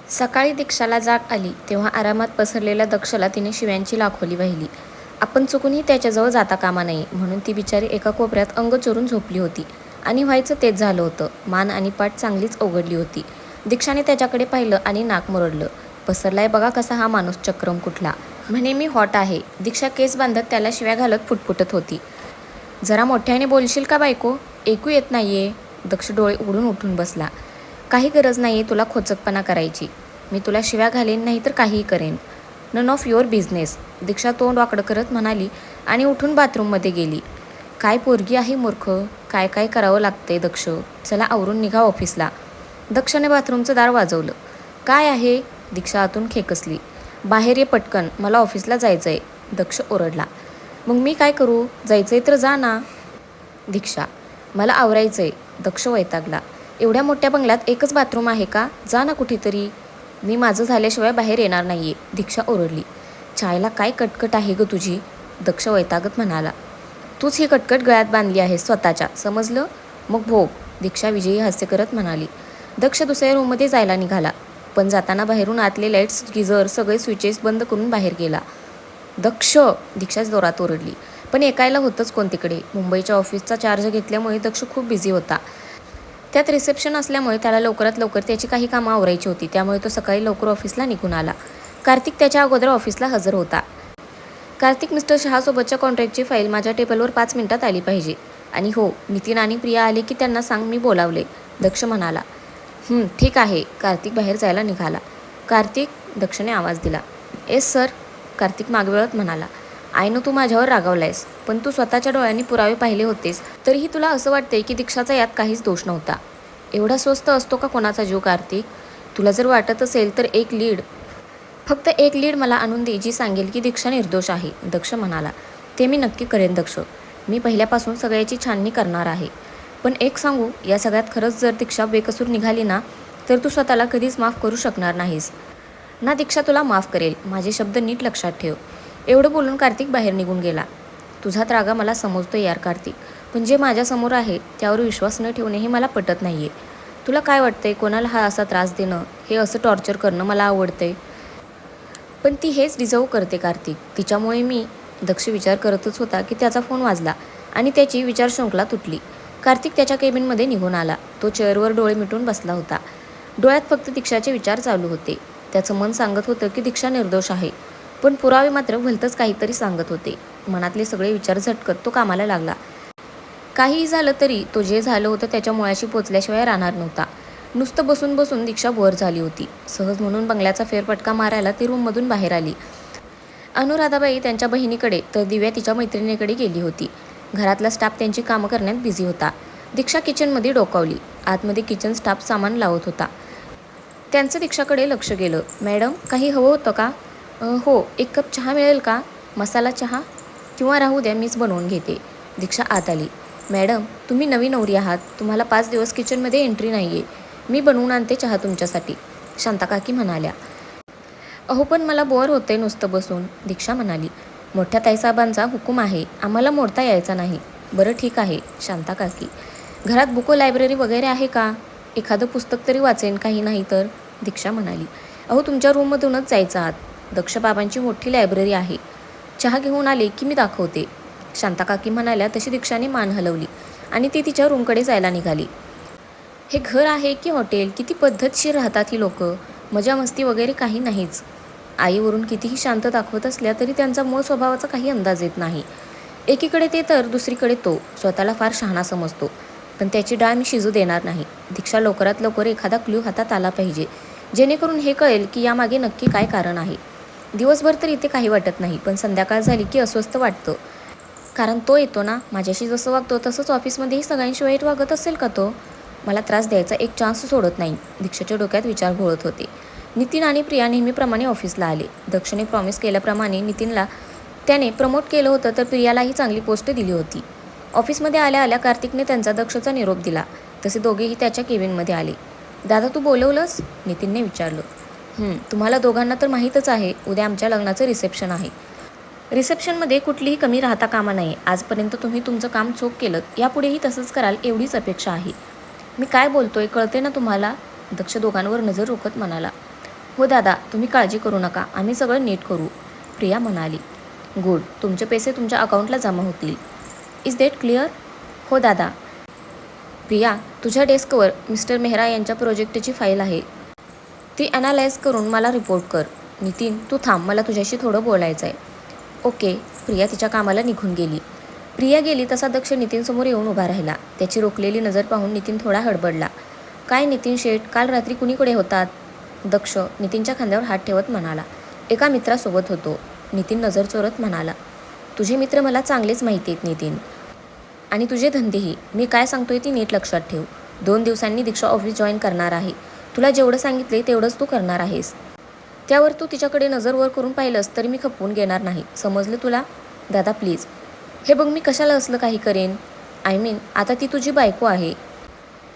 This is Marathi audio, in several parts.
सकाळी दीक्षाला जाग आली तेव्हा आरामात पसरलेल्या दक्षला तिने शिव्यांची लाखोली वाहिली. आपण चुकूनही त्याच्याजवळ जाता कामा नये म्हणून ती बिचारी एका कोपऱ्यात अंग चोरून झोपली होती. आणि व्हायचं तेच झालं होतं. मान आणि पाठ चांगलीच अवघडली होती. दीक्षाने त्याच्याकडे पाहिलं आणि नाक मुरडलं. पसरलाय बघा कसा हा माणूस चक्रम कुठला, म्हणे मी हॉट आहे. दीक्षा केस बांधत त्याला शिव्या घालत फुटफुटत होती. जरा मोठ्याने बोलशील का बायको, ऐकू येत नाहीये. दक्ष डोळे उघडून उठून बसला. काही गरज नाहीये तुला खोचकपणा करायची. मी तुला शिव्या घालेन नाही तर काहीही करेन. नन ऑफ युअर बिझनेस, दीक्षा तोंड वाकडं करत म्हणाली आणि उठून बाथरूममध्ये गेली. काय पोरगी आहे मूर्ख, काय काय करावं लागतंय दक्ष, चला आवरून निघा ऑफिसला. दक्षने बाथरूमचं दार वाजवलं. काय आहे, दीक्षा आतून खेकसली. बाहेर ये पटकन, मला ऑफिसला जायचंय. दक्ष ओरडला. मग मी काय करू, जायचंय तर जा ना. दीक्षा, मला आवरायचंय. दक्ष वैतागला. एवढ्या मोठ्या बंगल्यात एकच बाथरूम आहे का, जा ना कुठेतरी. मी माझं झाल्याशिवाय बाहेर येणार नाहीये, दीक्षा ओरडली. चायला काय कटकट आहे ग तुझी, दक्ष वैतागत म्हणाला. तूच ही कटकट गळ्यात बांधली आहेस स्वतःच्या, समजलं. मग भोग, दीक्षा विजयी हास्य करत म्हणाली. दक्ष दुसऱ्या रूममध्ये जायला निघाला. पण जाताना बाहेरून आतले लाईट्स गिझर सगळे स्विचेस बंद करून बाहेर गेला. दक्ष, दीक्षा जोरात ओरडली. पण ऐकायला होतंच कोण तिकडे. मुंबईच्या ऑफिसचा चार्ज घेतल्यामुळे दक्ष खूप बिझी होता. त्यात रिसेप्शन असल्यामुळे त्याला लवकरात लवकर त्याची काही कामं आवरायची होती. त्यामुळे तो सकाळी लवकर ऑफिसला निघून आला. कार्तिक त्याच्या अगोदर ऑफिसला हजर होता. कार्तिक, मिस्टर शहासोबतच्या कॉन्ट्रॅक्टची फाईल माझ्या टेबलवर 5 मिनिटात आली पाहिजे. आणि हो, नितीन आणि प्रिया आले की त्यांना सांग मी बोलावले, दक्ष म्हणाला. ठीक आहे. कार्तिक बाहेर जायला निघाला. कार्तिक, दक्षने आवाज दिला. येस सर, कार्तिक मागवळत म्हणाला. आय नो तू माझ्यावर रागावलायस, पण तू स्वतःच्या डोळ्यांनी पुरावे पाहिले होतेस तरीही तुला असं वाटतंय की दीक्षाचा यात काहीच दोष नव्हता. एवढा स्वस्त असतो का कोणाचा जीव कार्तिक. तुला जर वाटत असेल तर फक्त एक लीड मला आणून दे जी सांगेल की दीक्षा निर्दोष आहे, दक्ष म्हणाला. ते मी नक्की करेन दक्ष. मी पहिल्यापासून सगळ्याची छाननी करणार आहे. पण एक सांगू, या सगळ्यात खरंच जर दीक्षा बेकसूर निघाली ना, तर तू स्वतःला कधीच माफ करू शकणार नाहीस ना. दीक्षा तुला माफ करेल, माझे शब्द नीट लक्षात ठेव. एवढं बोलून कार्तिक बाहेर निघून गेला. तुझा त्रागा मला समजतो यार कार्तिक, पण जे माझ्यासमोर आहे त्यावर विश्वास न ठेवणे हे मला पटत नाहीये. तुला काय वाटतंय, कोणाला हा असा त्रास देणं, हे असं टॉर्चर करणं मला आवडतंय. पण ती हेच डिझर्व करते कार्तिक, तिच्यामुळे दक्ष विचार करतच होता की त्याचा फोन वाजला आणि त्याची विचारशृंखला तुटली. कार्तिक त्याच्या केबिनमध्ये निघून आला. तो चेअरवर डोळे मिटून बसला होता. डोळ्यात फक्त दीक्षाचे विचार चालू होते. त्याचं मन सांगत होतं की दीक्षा निर्दोष आहे, पण पुरावे मात्र भलतंच काहीतरी सांगत होते. मनातले सगळे विचार झटकत तो कामाला लागला. काहीही झालं तरी तो जे झालं होतं त्याच्या मुळाशी पोचल्याशिवाय राहणार नव्हता. नुसतं बसून बसून दीक्षा बोर झाली होती. सहज म्हणून बंगल्याचा फेरफटका मारायला ती रूममधून बाहेर आली. अनुराधाबाई त्यांच्या बहिणीकडे तर दिव्या तिच्या मैत्रिणीकडे गेली होती. घरातला स्टाफ त्यांची कामं करण्यात बिझी होता. दीक्षा किचनमध्ये डोकावली. आतमध्ये किचन स्टाफ सामान लावत होता. त्यांचं दीक्षाकडे लक्ष गेलं. मॅडम, काही हवं होतं का. हो, 1 कप चहा मिळेल का. मसाला चहा किंवा राहू द्या, मीच बनवून घेते. दीक्षा आत आली. मॅडम, तुम्ही नवी नवरी आहात, तुम्हाला 5 दिवस किचनमध्ये एंट्री नाही आहे. मी बनवून आणते चहा तुमच्यासाठी, शांताकाकी म्हणाल्या. अहो पण मला बोर होते नुसतं बसून, दीक्षा म्हणाली. मोठ्या ताईसाहेबांचा हुकूम आहे, आम्हाला मोडता यायचा नाही. बरं ठीक आहे, शांताकाकी. घरात बुको लायब्ररी वगैरे आहे का. एखादं पुस्तक तरी वाचेन, काही नाही तर, दीक्षा म्हणाली. अहो तुमच्या रूममधूनच जायचं आहात, दक्ष बाबांची मोठी लायब्ररी आहे. चहा घेऊन आले की मी दाखवते, शांताकाकी म्हणाल्या. तशी दीक्षाने मान हलवली आणि ती तिच्या रूमकडे जायला निघाली. हे घर आहे की हॉटेल, किती पद्धतशीर राहतात ही लोक. मजा मस्ती वगैरे काही नाहीच. आईवरून कितीही शांत दाखवत असल्या तरी त्यांचा मूळ स्वभावाचा काही अंदाज येत नाही. एकीकडे ते तर दुसरीकडे तो स्वतःला फार शहाणा समजतो. पण त्याची डाळ मी शिजू देणार नाही. दीक्षा लवकरात लवकर एखादा क्ल्यू हातात आला पाहिजे, जेणेकरून हे कळेल की यामागे नक्की काय कारण आहे. दिवसभर तर इथे काही वाटत नाही, पण संध्याकाळ झाली की अस्वस्थ वाटतं. कारण तो येतो ना, माझ्याशी जसं वागतो तसंच ऑफिसमध्येही सगळ्यांशी वाईट वागत असेल का तो. मला त्रास द्यायचा एक चान्स सोडत नाही. दीक्षाच्या डोक्यात विचार घोळत होते. नितीन आणि प्रिया नेहमीप्रमाणे ऑफिसला आले. दक्षने प्रॉमिस केल्याप्रमाणे नितीनला त्याने प्रमोट केलं होतं, तर प्रियालाही चांगली पोस्ट दिली होती. ऑफिसमध्ये आल्या आल्या कार्तिकने त्यांचा दक्षचा निरोप दिला. तसे दोघेही त्याच्या केबिनमध्ये आले. दादा, तू बोलवलंस, नितीनने विचारलं. तुम्हाला दोघांना तर माहीतच आहे, उद्या आमच्या लग्नाचं रिसेप्शन आहे. रिसेप्शनमध्ये कुठलीही कमी राहता कामा नये. आजपर्यंत तुम्ही तुमचं काम चोख केलं, यापुढेही तसंच कराल एवढीच अपेक्षा आहे. मी काय बोलतोय कळते ना तुम्हाला, दक्ष दोघांवर नजर रोखत म्हणाला. हो दादा, तुम्ही काळजी करू नका, आम्ही सगळं नीट करू, प्रिया म्हणाली. गुड, तुमचे पैसे तुमच्या अकाउंटला जमा होतील. Is that clear? हो दादा. प्रिया, तुझ्या डेस्कवर मिस्टर मेहरा यांच्या प्रोजेक्टची फाईल आहे. ती ॲनालाइज करून मला रिपोर्ट कर. नितीन, तू थांब, मला तुझ्याशी थोडं बोलायचं आहे. ओके. प्रिया तिच्या कामाला निघून गेली. प्रिया गेली तसा दक्ष नितीनसमोर येऊन उभा राहिला. त्याची रोखलेली नजर पाहून नितीन थोडा हडबडला. काय नितीन शेठ, काल रात्री कुणीकडे होतात? दक्ष नितीनच्या खांद्यावर हात ठेवत म्हणाला. एका मित्रासोबत होतो. नितीन नजर चोरत म्हणाला. तुझे मित्र मला चांगलेच माहिती आहेत नितीन, आणि तुझे धंदेही. मी काय सांगतोय ती नीट लक्षात ठेव. 2 दिवसांनी दीक्षा ऑफिस जॉईन करणार आहे. तुला जेवढं सांगितले तेवढंच तू करणार आहेस. त्यावर तू तिच्याकडे नजर वर करून पाहिलंस तरी मी खपवून घेणार नाही, समजलं तुला? दादा प्लीज. हे बघ, मी कशाला असलं काही करेन? आय मीन, आता ती तुझी बायको आहे.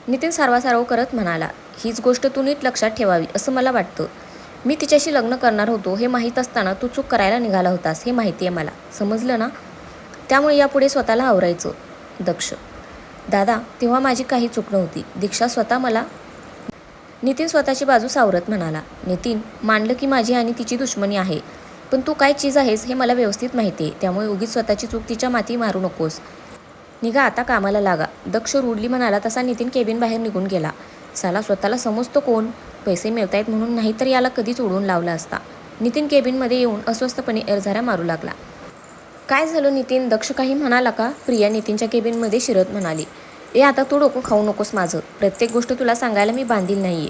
नितीन सारवासारव करत म्हणाला. हीच गोष्ट तू नीट लक्षात ठेवावी असं मला वाटतं. मी तिच्याशी लग्न करणार होतो हे माहीत असताना तू चूक करायला निघाला होतास हे माहिती आहे मला, समजलं ना? त्यामुळे यापुढे स्वतःला आवरायचं. दक्ष. दादा, तेव्हा माझी काही चूक नव्हती. दीक्षा स्वतः मला. नितीन स्वतःची बाजू सावरत म्हणाला. नितीन, मानलं की माझी आणि तिची दुश्मनी आहे, पण तू काय चीज आहेस हे मला व्यवस्थित माहिती आहे. त्यामुळे उगीच स्वतःची चूक तिच्या माती मारू नकोस. निघा आता, कामाला लागा. दक्ष रूडली म्हणाला तसा नितीन केबिन बाहेर निघून गेला. साला स्वतःला समजतो कोण? पैसे मिळतायत म्हणून, नाहीतर याला कधीच उडवून लावला असता. नितीन केबिनमध्ये येऊन अस्वस्थपणे एरझाऱ्या मारू लागला. काय झालं नितीन? दक्ष काही म्हणाला का? प्रिया नितीनच्या केबिनमध्ये शिरत म्हणाली. आता तू डोकं खाऊ नकोस माझं. प्रत्येक गोष्ट तुला सांगायला मी बांधील नाही आहे,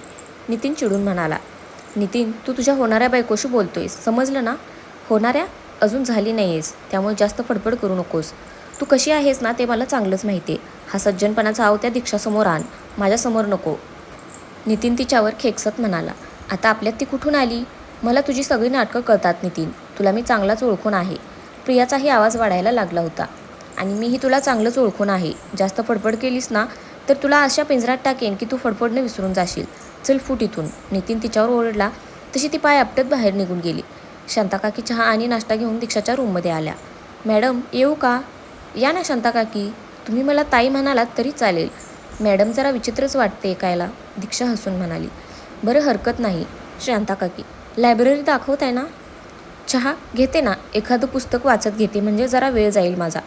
नितीन चिडून म्हणाला. नितीन, तू तुझ्या होणाऱ्या बायकोशी बोलतोयस, समजलं ना? होणाऱ्या? अजून झाली नाही आहेस, त्यामुळे जास्त फडफड करू नकोस. तू कशी आहेस ना ते मला चांगलंच माहिती आहे. हा सज्जनपणाचा आव त्या दीक्षासमोर आण, माझ्यासमोर नको. नितीन तिच्यावर खेकसत म्हणाला. आता आपल्यात ती कुठून आली? मला तुझी सगळी नाटकं कळतात नितीन. तुला मी चांगलाच ओळखून आहे. प्रियाचाही आवाज वाढायला लागला होता. आणि मीही तुला चांगलंच ओळखून आहे. जास्त फडफड केलीस ना तर तुला अशा पिंजऱ्यात टाकेन की तू फडफडणं विसरून जाशील. चल फूट इथून. नितीन तिच्यावर ओरडला तशी ती पाय आपटत बाहेर निघून गेली. शांताकाकी चहा आणि नाश्ता घेऊन दीक्षाच्या रूममध्ये आल्या. मॅडम येऊ का? या ना शांताकाकी. तुम्ही मला ताई म्हणालात तरी चालेल. मॅडम जरा विचित्रच वाटते ऐकायला, दीक्षा हसून म्हणाली. बरं, हरकत नाही शांताकाकी. लायब्ररी दाखवत आहे ना? चहा घेते ना, एखादं पुस्तक वाचत घेते, म्हणजे जरा वेळ जाईल माझा.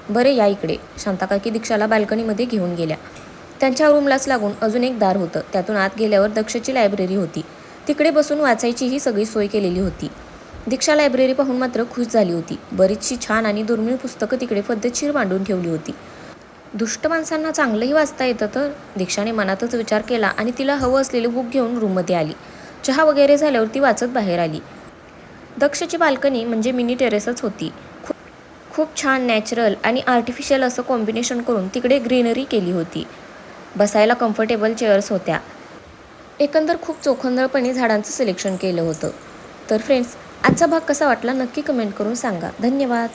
बरे या इकडे. शांताकाकी दीक्षाला बाल्कनीमध्ये घेऊन गेल्या. त्यांच्या रूमलाच लागून अजून एक दार होतं. त्यातून आत गेल्यावर दक्षची लायब्ररी होती. तिकडे बसून वाचायची ही सगळी सोय केलेली होती. दीक्षा लायब्ररी पाहून मात्र खुश झाली होती. बरीचशी छान आणि दुर्मिळ पुस्तकं तिकडे पद्धतशीर मांडून ठेवली होती. दुष्ट माणसांना चांगलंही वाचता येतं तर, दीक्षाने मनातच विचार केला आणि तिला हवं असलेलं बुक घेऊन रूममध्ये आली. चहा वगैरे झाल्यावर ती वाचत बाहेर आली. दक्षची बाल्कनी म्हणजे मिनी टेरेसच होती. खूप छान नॅचरल आणि आर्टिफिशियल असं कॉम्बिनेशन करून तिकडे ग्रीनरी केली होती. बसायला कम्फर्टेबल चेअर्स होत्या. एकंदर खूप चोखंदळपणे झाडांचं सिलेक्शन केलं होतं. तर फ्रेंड्स, आजचा भाग कसा वाटला नक्की कमेंट करून सांगा. धन्यवाद.